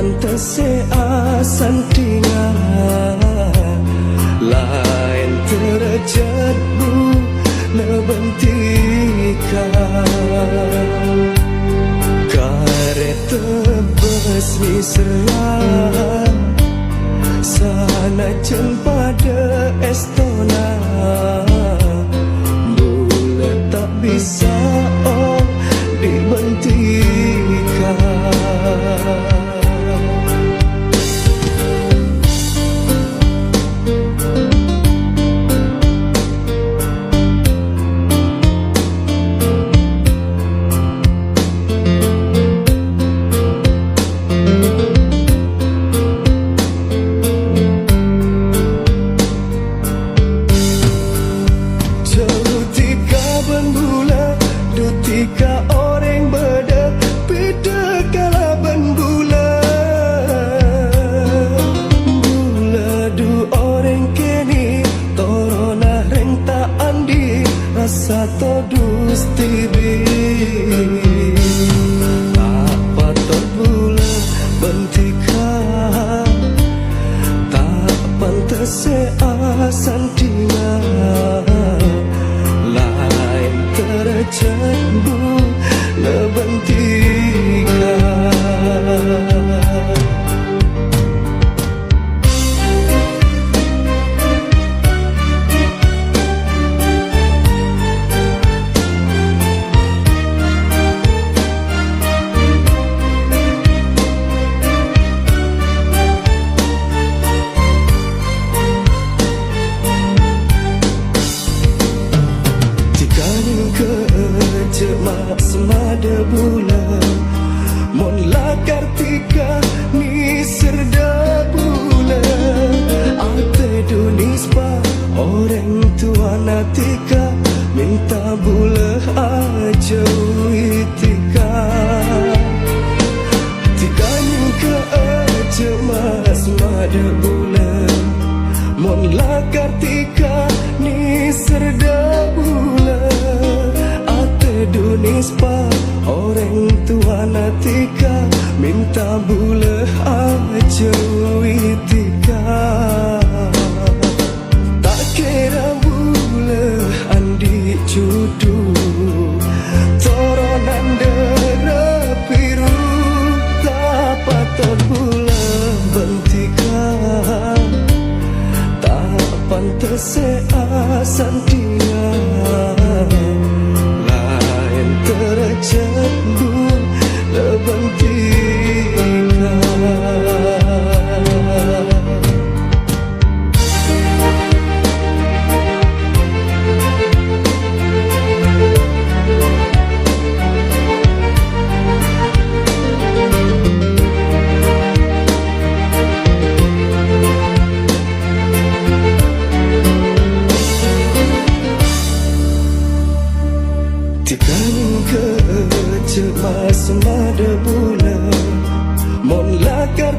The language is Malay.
Pantase asantinga lain terjadu lebentika kareta besni serang sana jen pada estona bulan tak bisa dibentika. Dutika orang beda beda kala bula bula du orang kini torona reng tak andi rasa todus tibi tak patut bula bentika tak pantas asantinga lain terjadu lebentika. Cemak semada bulan mon lakar tika ni serda bulan ate dunispa orang tua natika minta bulan aja itika tika ni ke cemak semada bulan mon lakar tika ni serda bulan Dunispa orang tua natika minta bula aja itika tak kira bula andi cudu toronan dera biru tak patut bula bentika tak pantas asantinga terjadu lebentika. Cemas semada bulan mon lakar